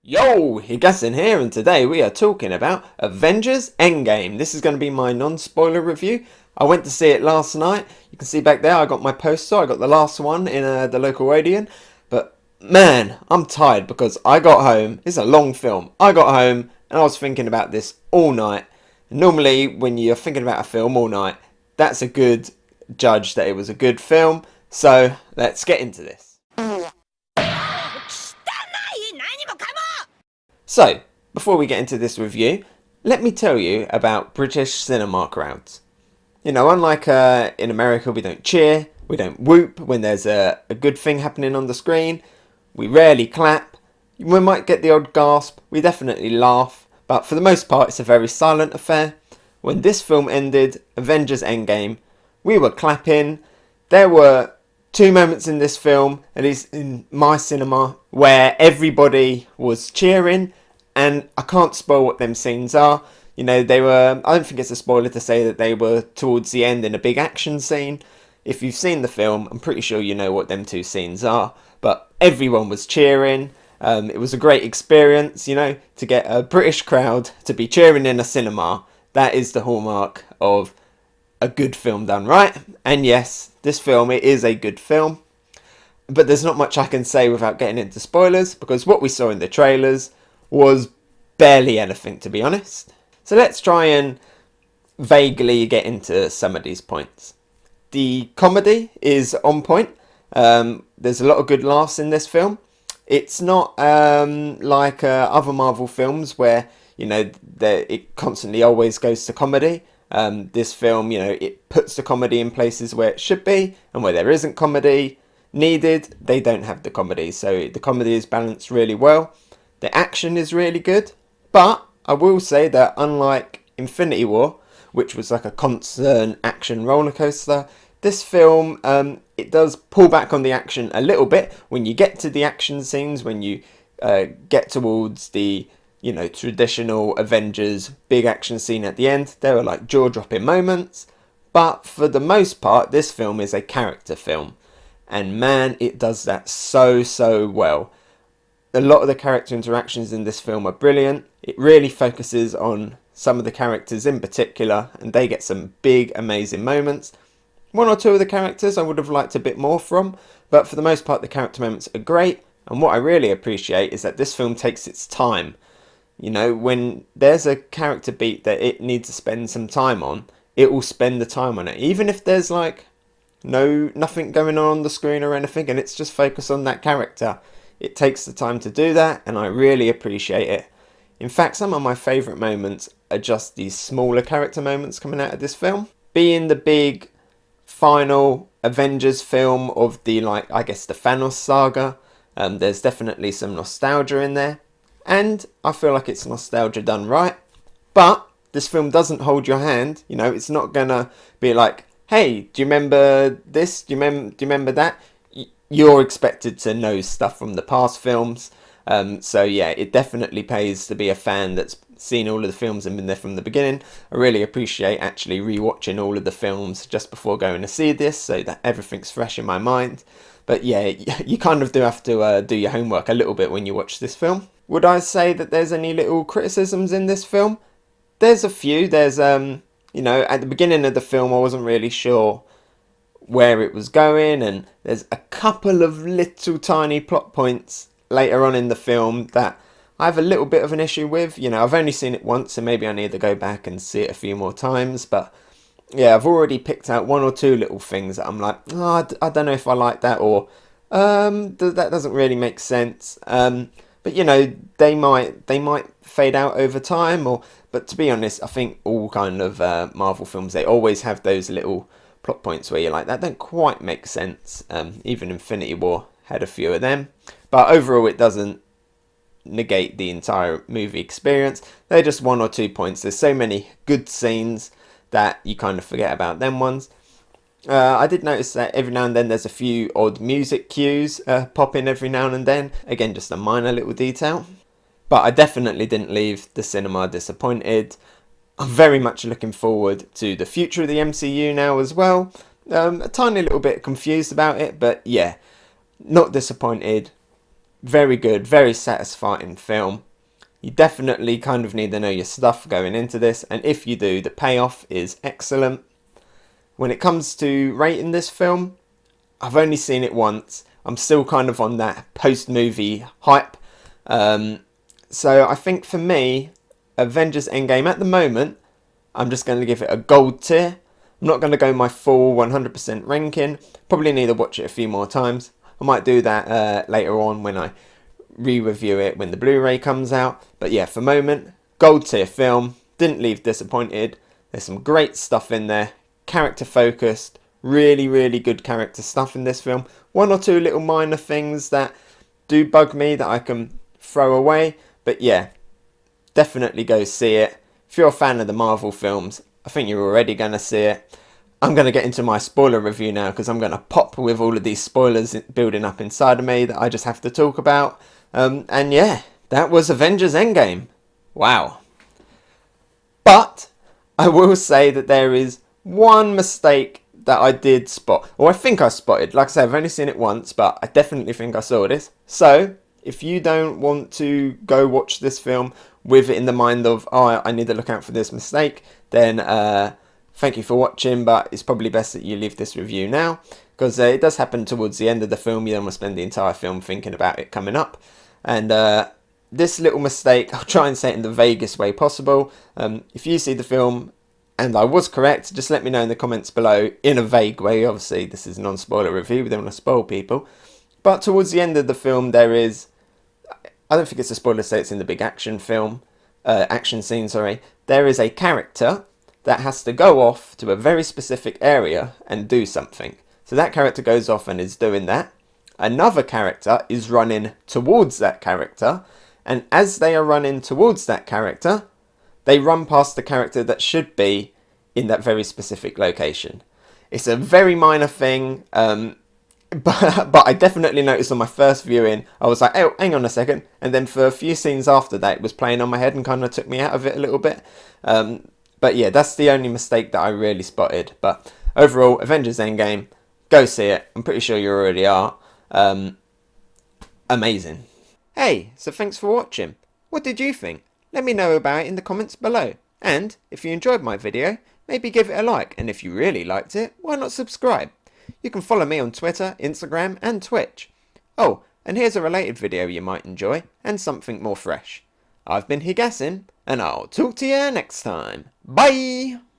Yo, Hegassen here, and today we are talking about Avengers Endgame. This is going to be my non-spoiler review. I went to see it last night. You can see back there I got my poster. I got the last one in the local Odeon. But man, I'm tired because I got home. It's a long film. I got home and I was thinking about this all night. Normally when you're thinking about a film all night, that's a good judge that it was a good film. So let's get into this. So, before we get into this review, let me tell you about British cinema crowds. You know, unlike in America, we don't cheer, we don't whoop when there's a good thing happening on the screen, we rarely clap, we might get the odd gasp, we definitely laugh, but for the most part it's a very silent affair. When this film ended, Avengers Endgame, we were clapping. There were two moments in this film, at least in my cinema, where everybody was cheering. And I can't spoil what them scenes are. You know, they were, I don't think it's a spoiler to say that they were towards the end in a big action scene. If you've seen the film, I'm pretty sure you know what them two scenes are. But everyone was cheering. It was a great experience, you know, to get a British crowd to be cheering in a cinema. That is the hallmark of a good film done right. And yes, this film, it is a good film. But there's not much I can say without getting into spoilers, because what we saw in the trailers was barely anything, to be honest. So let's try and vaguely get into some of these points. The comedy is on point. There's a lot of good laughs in this film. It's not like other Marvel films where, you know, it constantly always goes to comedy. This film, you know, it puts the comedy in places where it should be, and where there isn't comedy needed, they don't have the comedy. So the comedy is balanced really well. The action is really good, but I will say that unlike Infinity War, which was like a constant action roller coaster, this film, it does pull back on the action a little bit when you get to the action scenes, when you get towards the, you know, traditional Avengers big action scene at the end. There are like jaw-dropping moments, but for the most part, this film is a character film, and man, it does that so well. A lot of the character interactions in this film are brilliant. It really focuses on some of the characters in particular, and they get some big, amazing moments. One or two of the characters I would have liked a bit more from, but for the most part the character moments are great, and what I really appreciate is that this film takes its time. You know, when there's a character beat that it needs to spend some time on, it will spend the time on it. Even if there's like nothing going on the screen or anything, and it's just focused on that character. It takes the time to do that, and I really appreciate it. In fact, some of my favourite moments are just these smaller character moments coming out of this film. Being the big final Avengers film of the, like, I guess the Thanos Saga, there's definitely some nostalgia in there. And I feel like it's nostalgia done right. But this film doesn't hold your hand. You know, it's not gonna be like, hey, do you remember this? Do you remember that? You're expected to know stuff from the past films. So yeah, it definitely pays to be a fan that's seen all of the films and been there from the beginning. I really appreciate actually rewatching all of the films just before going to see this, so that everything's fresh in my mind. But yeah, you kind of do have to do your homework a little bit when you watch this film. Would I say that there's any little criticisms in this film? There's a few. There's, you know, at the beginning of the film I wasn't really sure where it was going, and there's a couple of little tiny plot points later on in the film that I have a little bit of an issue with. You know, I've only seen it once, so maybe I need to go back and see it a few more times, but yeah, I've already picked out one or two little things that I'm like, oh, I don't know if I like that, or that doesn't really make sense. But you know, they might fade out over time, but to be honest, I think all kind of Marvel films, they always have those little plot points where you're like, that don't quite make sense. Even Infinity War had a few of them, but overall it doesn't negate the entire movie experience. They're just one or two points. There's so many good scenes that you kind of forget about them ones. I did notice that every now and then there's a few odd music cues pop in every now and then. Again, just a minor little detail. But I definitely didn't leave the cinema disappointed. I'm very much looking forward to the future of the MCU now as well. A tiny little bit confused about it, but yeah, not disappointed. Very good, very satisfying film. You definitely kind of need to know your stuff going into this, and if you do, the payoff is excellent. When it comes to rating this film, I've only seen it once. I'm still kind of on that post-movie hype. So I think for me, Avengers Endgame at the moment, I'm just going to give it a gold tier. I'm not going to go my full 100% ranking. Probably need to watch it a few more times. I might do that later on when I re-review it when the Blu-ray comes out. But yeah, for the moment, gold tier film. Didn't leave disappointed. There's some great stuff in there. Character focused. Really, really good character stuff in this film. One or two little minor things that do bug me that I can throw away. But yeah, definitely go see it. If you're a fan of the Marvel films, I think you're already going to see it. I'm going to get into my spoiler review now because I'm going to pop with all of these spoilers building up inside of me that I just have to talk about. And yeah, that was Avengers Endgame. Wow. But I will say that there is one mistake that I did spot, or I think I spotted. Like I said, I've only seen it once, but I definitely think I saw this. So, if you don't want to go watch this film with it in the mind of, oh, I need to look out for this mistake, then thank you for watching, but it's probably best that you leave this review now, because it does happen towards the end of the film. You don't want to spend the entire film thinking about it coming up. And this little mistake, I'll try and say it in the vaguest way possible. If you see the film and I was correct, just let me know in the comments below in a vague way. Obviously, this is a non-spoiler review. We don't want to spoil people. But towards the end of the film, there is... I don't think it's a spoiler to say it's in the big action scene, sorry. There is a character that has to go off to a very specific area and do something. So that character goes off and is doing that. Another character is running towards that character. And as they are running towards that character, they run past the character that should be in that very specific location. It's a very minor thing, but I definitely noticed on my first viewing, I was like, oh, hang on a second. And then for a few scenes after that, it was playing on my head and kind of took me out of it a little bit. But yeah, that's the only mistake that I really spotted. But overall, Avengers Endgame, go see it. I'm pretty sure you already are. Amazing. Hey, so thanks for watching. What did you think? Let me know about it in the comments below. And if you enjoyed my video, maybe give it a like. And if you really liked it, why not subscribe? You can follow me on Twitter, Instagram and Twitch. Oh, and here's a related video you might enjoy, and something more fresh. I've been Hegassen, and I'll talk to you next time. Bye!